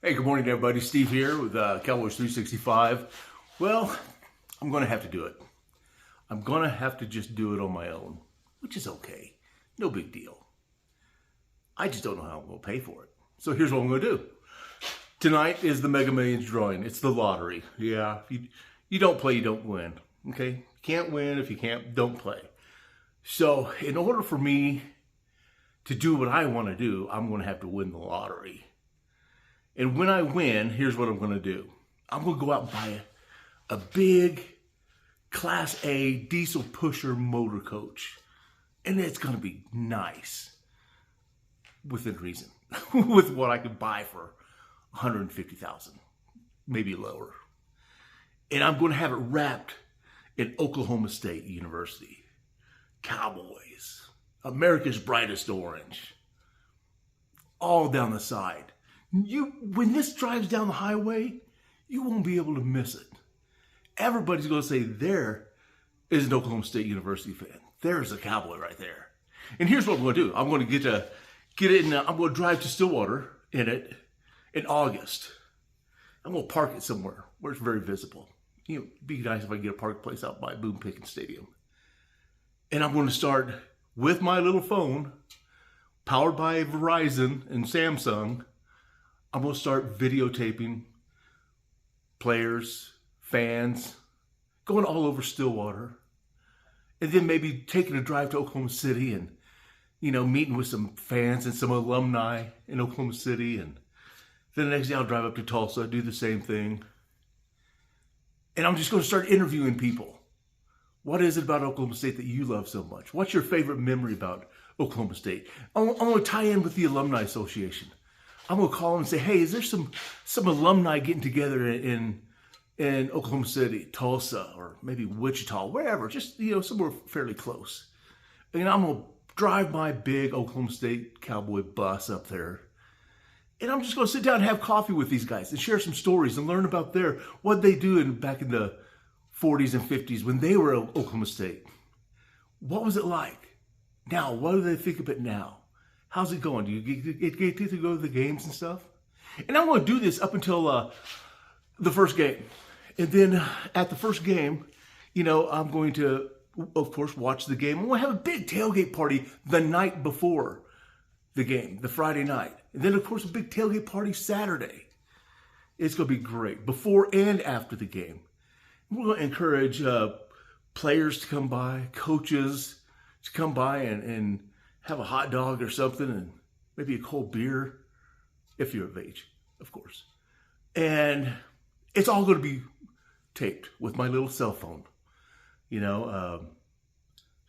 Hey, good morning, everybody. Steve here with Cowboys 365. Well, I'm going to have to do it. I'm going to have to just do it on my own, which is okay. No big deal. I just don't know how I'm going to pay for it. So here's what I'm going to do. Tonight is the Mega Millions drawing. It's the lottery. Yeah, if you don't play, you don't win. Okay? You can't win. If you can't, don't play. So in order for me to do what I want to do, I'm going to have to win the lottery. And when I win, here's what I'm going to do. I'm going to go out and buy a big Class A diesel pusher motor coach. And it's going to be nice. Within reason. With what I could buy for $150,000. Maybe lower. And I'm going to have it wrapped in Oklahoma State University. Cowboys. America's brightest orange. All down the side. When this drives down the highway, you won't be able to miss it. Everybody's going to say, there is an Oklahoma State University fan. There's a Cowboy right there. And here's what I'm going to do. I'm going to get it in, I'm going to drive to Stillwater in it in August. I'm going to park it somewhere where it's very visible. You know, it'd be nice if I could get a park place out by Boone Pickens Stadium. And I'm going to start with my little phone, powered by Verizon and Samsung. I'm going to start videotaping players, fans, going all over Stillwater, and then maybe taking a drive to Oklahoma City and, you know, meeting with some fans and some alumni in Oklahoma City. And then the next day I'll drive up to Tulsa, do the same thing. And I'm just going to start interviewing people. What is it about Oklahoma State that you love so much? What's your favorite memory about Oklahoma State? I'm going to tie in with the Alumni Association. I'm going to call them and say, hey, is there some alumni getting together in Oklahoma City, Tulsa, or maybe Wichita, wherever, just, you know, somewhere fairly close. And I'm going to drive my big Oklahoma State Cowboy bus up there. And I'm just going to sit down and have coffee with these guys and share some stories and learn about what they do back in the 40s and 50s when they were at Oklahoma State. What was it like? Now, what do they think of it now? How's it going? Do you get to go to the games and stuff? And I'm going to do this up until the first game. And then at the first game, you know, I'm going to, of course, watch the game. I'm going to have a big tailgate party the night before the game, the Friday night. And then, of course, a big tailgate party Saturday. It's going to be great, before and after the game. We're going to encourage players to come by, coaches to come by and have a hot dog or something, and maybe a cold beer, if you're of age, of course. And it's all going to be taped with my little cell phone. You know,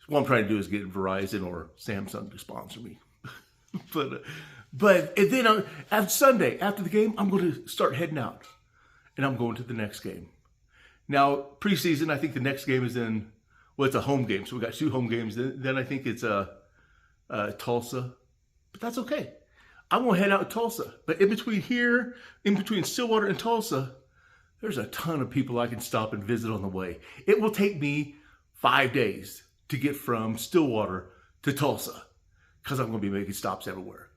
what I'm trying to do is get Verizon or Samsung to sponsor me. but and then after Sunday, after the game, I'm going to start heading out, and I'm going to the next game. Now, preseason, I think the next game is it's a home game, so we got 2 home games. Then I think it's Tulsa, but that's okay. I'm going to head out to Tulsa. But in between Stillwater and Tulsa, there's a ton of people I can stop and visit on the way. It will take me 5 days to get from Stillwater to Tulsa because I'm going to be making stops everywhere.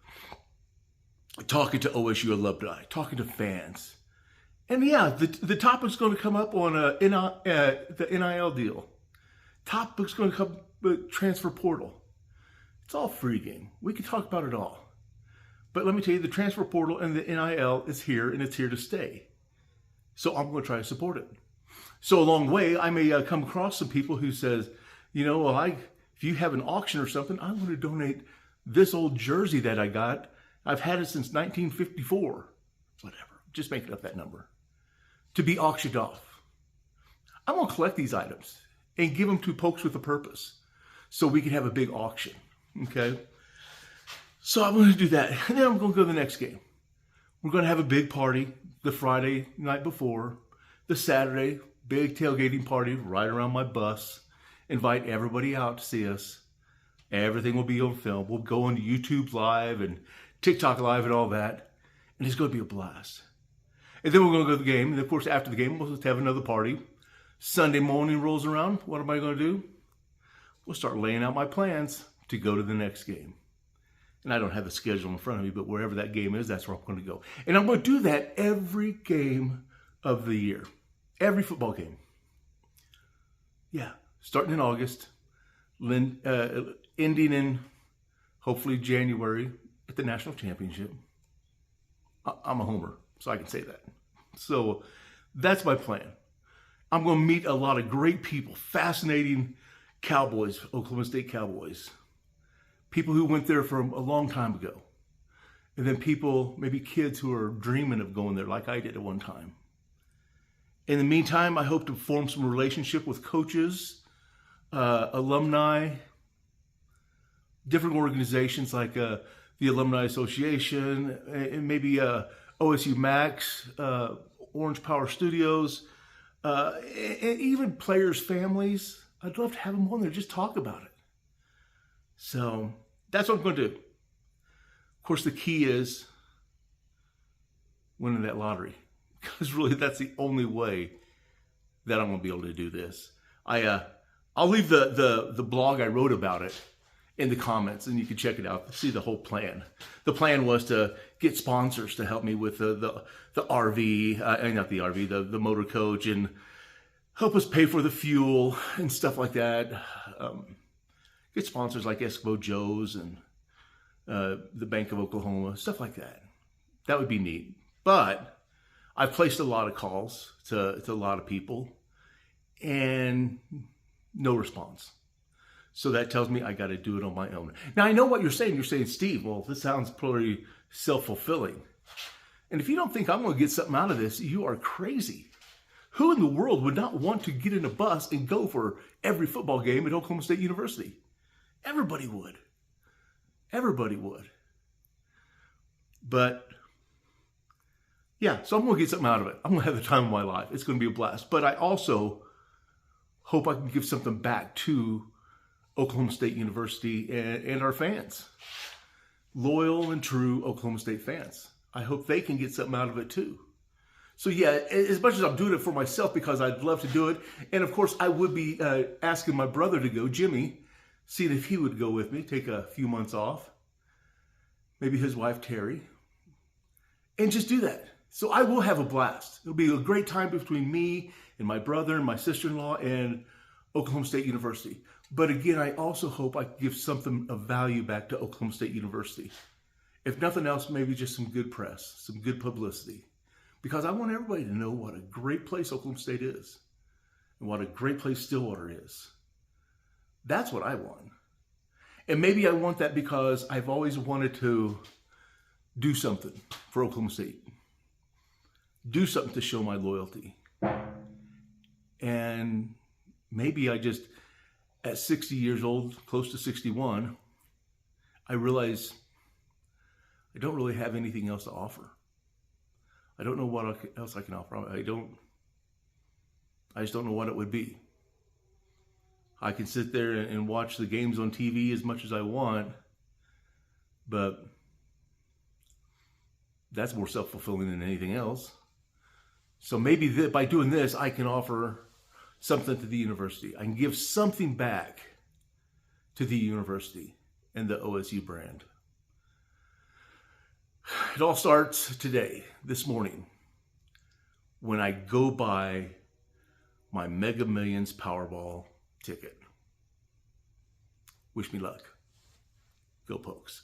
Talking to OSU alumni, talking to fans. And yeah, the topic's going to come up on the NIL deal. Topic's going to come with transfer portal. It's all free game. We can talk about it all. But let me tell you, the transfer portal and the NIL is here, and it's here to stay. So I'm going to try to support it. So along the way, I may come across some people who says, you know, well, if you have an auction or something, I want to donate this old jersey that I got. I've had it since 1954. Whatever. Just making up that number. To be auctioned off. I'm going to collect these items and give them to Pokes with a Purpose so we can have a big auction. Okay? So I'm going to do that. And then I'm going to go to the next game. We're going to have a big party the Friday night before. The Saturday, big tailgating party right around my bus. Invite everybody out to see us. Everything will be on film. We'll go on YouTube Live and TikTok Live and all that. And it's going to be a blast. And then we're going to go to the game. And of course, after the game, we'll just have another party. Sunday morning rolls around. What am I going to do? We'll start laying out my plans to go to the next game. And I don't have the schedule in front of me, but wherever that game is, that's where I'm going to go. And I'm going to do that every game of the year. Every football game. Yeah, starting in August, ending in hopefully January at the national championship. I'm a homer, so I can say that. So that's my plan. I'm going to meet a lot of great people, fascinating Cowboys, Oklahoma State Cowboys. People who went there from a long time ago. And then people, maybe kids who are dreaming of going there like I did at one time. In the meantime, I hope to form some relationship with coaches, alumni, different organizations like the Alumni Association, and maybe OSU Max, Orange Power Studios, and even players' families. I'd love to have them on there, just talk about it. So that's what I'm going to do. Of course, the key is winning that lottery, because really that's the only way that I'm going to be able to do this. I'll leave the blog I wrote about it in the comments, and you can check it out, see the whole plan. The plan was to get sponsors to help me with the RV, not the RV, the motor coach, and help us pay for the fuel and stuff like that. Get sponsors like Eskimo Joe's and the Bank of Oklahoma, stuff like that. That would be neat. But I've placed a lot of calls to a lot of people and no response. So that tells me I got to do it on my own. Now, I know what you're saying. You're saying, Steve, well, this sounds pretty self-fulfilling. And if you don't think I'm going to get something out of this, you are crazy. Who in the world would not want to get in a bus and go for every football game at Oklahoma State University? Everybody would. Everybody would. But, yeah, so I'm going to get something out of it. I'm going to have the time of my life. It's going to be a blast. But I also hope I can give something back to Oklahoma State University and our fans. Loyal and true Oklahoma State fans. I hope they can get something out of it too. So yeah, as much as I'm doing it for myself because I'd love to do it, and of course I would be asking my brother to go, Jimmy, seeing if he would go with me, take a few months off, maybe his wife Terry, and just do that. So I will have a blast. It'll be a great time between me and my brother and my sister-in-law and Oklahoma State University. But again, I also hope I can give something of value back to Oklahoma State University. If nothing else, maybe just some good press, some good publicity. Because I want everybody to know what a great place Oklahoma State is and what a great place Stillwater is. That's what I want. And maybe I want that because I've always wanted to do something for Oklahoma State. Do something to show my loyalty. And maybe I just, at 60 years old, close to 61, I realize I don't really have anything else to offer. I don't know what else I can offer. I just don't know what it would be. I can sit there and watch the games on TV as much as I want, but that's more self-fulfilling than anything else. So maybe by doing this, I can offer something to the university. I can give something back to the university and the OSU brand. It all starts today, this morning, when I go buy my Mega Millions Powerball ticket. Wish me luck. Go Pokes.